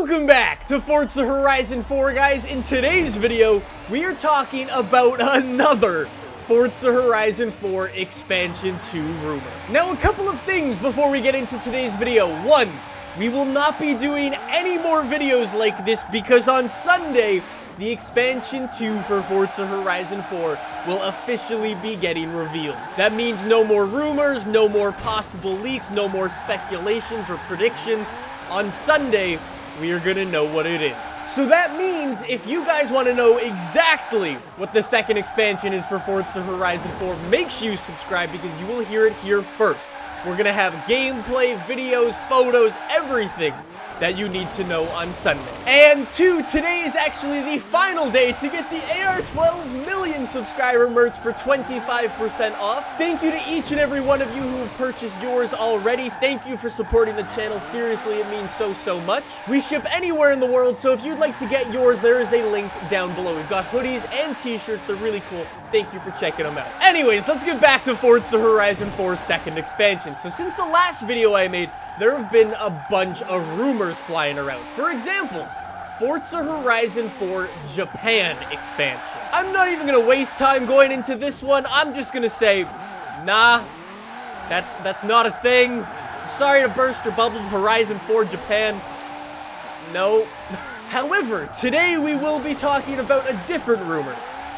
Welcome back to Forza Horizon 4, guys. In today's video, we are talking about another Forza Horizon 4 Expansion 2 rumor. Now, a couple of things before we get into today's video. One, we will not be doing any more videos like this because on Sunday, the Expansion 2 for Forza Horizon 4 will officially be getting revealed. That means no more rumors, no more possible leaks, no more speculations or predictions. On Sunday, we are gonna know what it is. So that means if you guys want to know exactly what the second expansion is for Forza Horizon 4, make sure you subscribe because you will hear it here first. We're gonna have gameplay, videos, photos, everything that you need to know on Sunday. And two, today is actually the final day to get the AR 12 million subscriber merch for 25% off. Thank you to each and every one of you who have purchased yours already. Thank you for supporting the channel. Seriously, it means so much. We ship anywhere in the world, so if you'd like to get yours, there is a link down below. We've got hoodies and t-shirts. They're really cool. Thank you for checking them out. Anyways, let's get back to Forza Horizon 4's second expansion. So since the last video I made, there have been a bunch of rumors flying around. For example, Forza Horizon 4 Japan expansion. I'm not even gonna waste time going into this one. I'm just gonna say, nah, that's not a thing. I'm sorry to burst your bubble, Horizon 4 Japan. No. However, today we will be talking about a different rumor.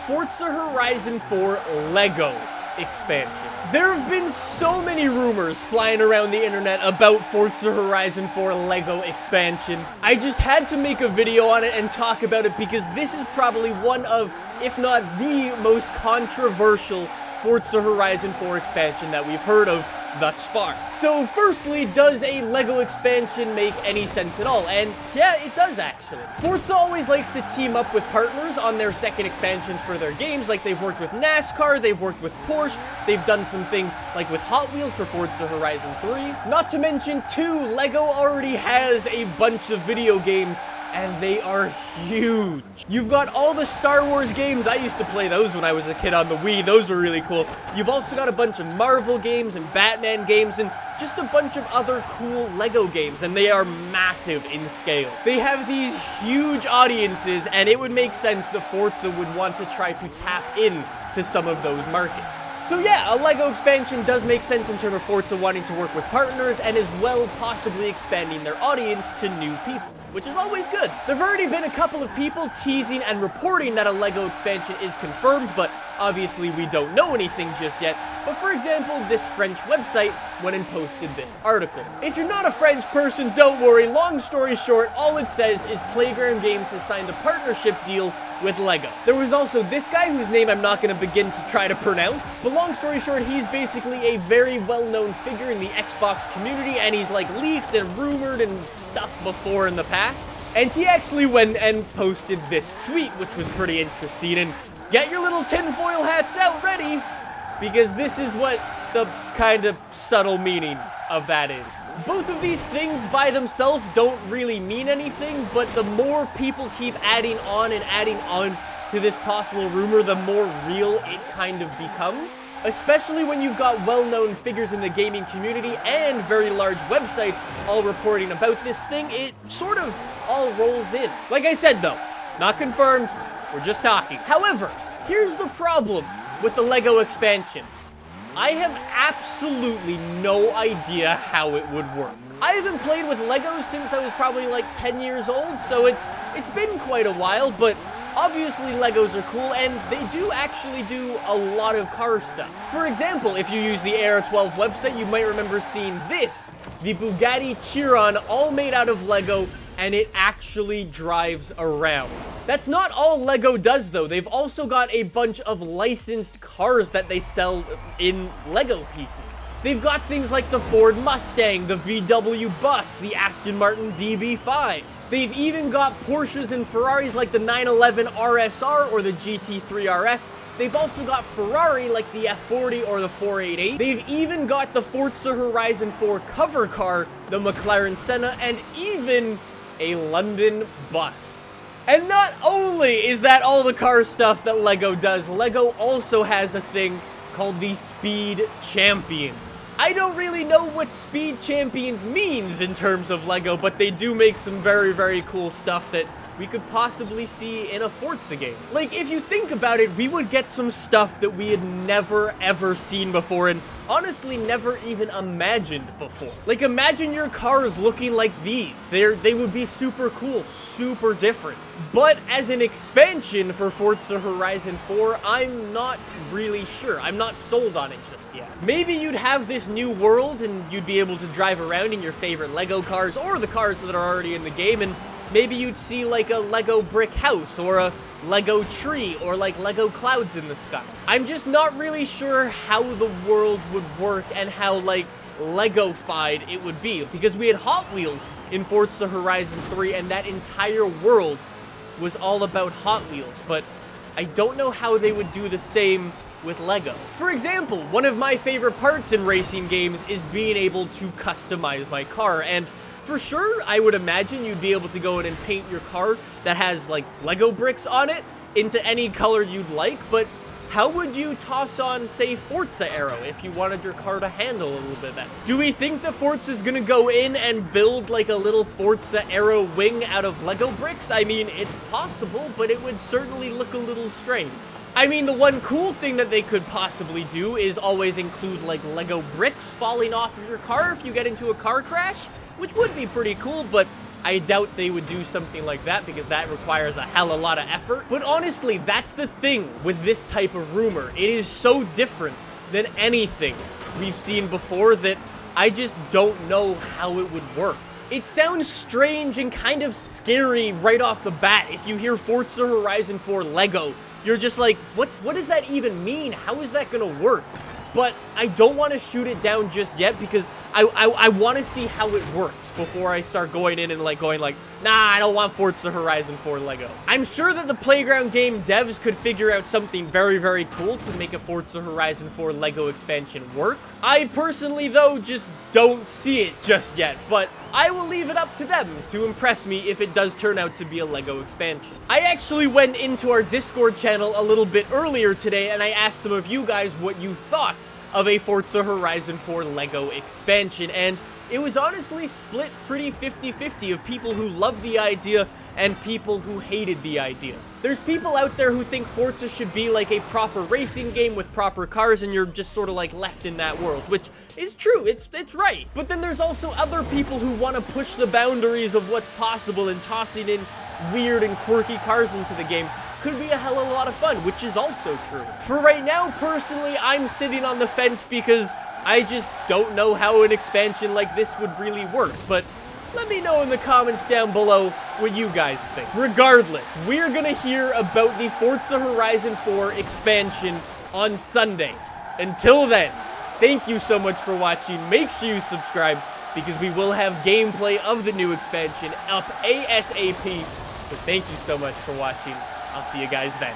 Forza Horizon 4 Lego expansion. There have been so many rumors flying around the internet about Forza Horizon 4 Lego expansion. I just had to make a video on it and talk about it because this is probably one of, if not the most controversial Forza Horizon 4 expansion that we've heard of thus far. So firstly, does a Lego expansion make any sense at all? And yeah, it does actually. Forza always likes to team up with partners on their second expansions for their games. Like they've worked with NASCAR, they've worked with Porsche, they've done some things like with Hot Wheels for Forza Horizon 3. Not to mention too, Lego already has a bunch of video games and they are huge. You've got all the Star Wars games. I used to play those when I was a kid on the Wii. Those were really cool. You've also got a bunch of Marvel games and Batman games and just a bunch of other cool Lego games, and they are massive in scale. They have these huge audiences, and it would make sense that Forza would want to try to tap in to some of those markets. So yeah, a Lego expansion does make sense in terms of Forza wanting to work with partners and as well possibly expanding their audience to new people, which is always good. There've already been a couple of people teasing and reporting that a Lego expansion is confirmed, but obviously we don't know anything just yet. But for example, this French website went and posted this article. If you're not a French person, don't worry. Long story short, all it says is Playground Games has signed a partnership deal with Lego. There was also this guy whose name I'm not going to begin to try to pronounce. But long story short, he's basically a very well-known figure in the Xbox community, and he's like leaked and rumored and stuff before in the past. And he actually went and posted this tweet, which was pretty interesting. And get your little tinfoil hats out ready, because this is what the kind of subtle meaning of that is. Both of these things by themselves don't really mean anything, but the more people keep adding on to this possible rumor, the more real it kind of becomes. Especially when you've got well-known figures in the gaming community and very large websites all reporting about this thing, it sort of all rolls in. Like I said though, not confirmed, we're just talking. However, here's the problem with the Lego expansion. I have absolutely no idea how it would work. I haven't played with Legos since I was probably like 10 years old, so it's been quite a while, but obviously Legos are cool, and they do actually do a lot of car stuff. For example, if you use the AR 12 website, you might remember seeing this, the Bugatti Chiron, all made out of Lego, and it actually drives around. That's not all Lego does though. They've also got a bunch of licensed cars that they sell in Lego pieces. They've got things like the Ford Mustang, the VW Bus, the Aston Martin DB5. They've even got Porsches and Ferraris like the 911 RSR or the GT3 RS. They've also got Ferrari like the F40 or the 488. They've even got the Forza Horizon 4 cover car, the McLaren Senna, and even a London bus. And not only is that all the car stuff that Lego does, Lego also has a thing called the Speed Champions. Champions. I don't really know what Speed Champions means in terms of LEGO, but they do make some very, very cool stuff that we could possibly see in a Forza game. Like, if you think about it, we would get some stuff that we had never, ever seen before, and honestly never even imagined before. Like, imagine your cars looking like these. They would be super cool, super different. But as an expansion for Forza Horizon 4, I'm not really sure. I'm not sold on it just yet. Maybe you'd have this new world and you'd be able to drive around in your favorite LEGO cars or the cars that are already in the game, and maybe you'd see like a LEGO brick house or a LEGO tree or like LEGO clouds in the sky. I'm just not really sure how the world would work and how like LEGO-fied it would be, because we had Hot Wheels in Forza Horizon 3 and that entire world was all about Hot Wheels, but I don't know how they would do the same with LEGO. For example, one of my favorite parts in racing games is being able to customize my car, and for sure, I would imagine you'd be able to go in and paint your car that has like Lego bricks on it into any color you'd like, but how would you toss on, say, Forza Aero if you wanted your car to handle a little bit better? Do we think that Forza's gonna go in and build like a little Forza Aero wing out of Lego bricks? I mean, it's possible, but it would certainly look a little strange. I mean, the one cool thing that they could possibly do is always include like Lego bricks falling off of your car if you get into a car crash, which would be pretty cool, but I doubt they would do something like that because that requires a hell of a lot of effort. But honestly, that's the thing with this type of rumor. It is so different than anything we've seen before that I just don't know how it would work. It sounds strange and kind of scary right off the bat. If you hear Forza Horizon 4 LEGO, you're just like, what does that even mean? How is that gonna work? But I don't want to shoot it down just yet because I want to see how it works before I start going in and going like, nah, I don't want Forza Horizon 4 LEGO. I'm sure that the Playground game devs could figure out something very, very cool to make a Forza Horizon 4 LEGO expansion work. I personally, though, just don't see it just yet, but I will leave it up to them to impress me if it does turn out to be a LEGO expansion. I actually went into our Discord channel a little bit earlier today and I asked some of you guys what you thought of a Forza Horizon 4 LEGO expansion, and it was honestly split pretty 50-50 of people who loved the idea and people who hated the idea. There's people out there who think Forza should be like a proper racing game with proper cars and you're just sort of like left in that world, which is true, it's right. But then there's also other people who want to push the boundaries of what's possible, and tossing in weird and quirky cars into the game could be a hell of a lot of fun, which is also true. For right now, personally, I'm sitting on the fence because I just don't know how an expansion like this would really work, but let me know in the comments down below what you guys think. Regardless, we're gonna hear about the Forza Horizon 4 expansion on Sunday. Until then, thank you so much for watching. Make sure you subscribe because we will have gameplay of the new expansion up ASAP. So thank you so much for watching. I'll see you guys then.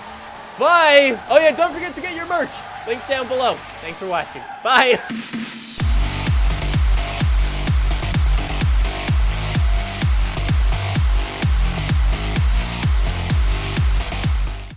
Bye! Oh yeah, don't forget to get your merch. Links down below. Thanks for watching. Bye!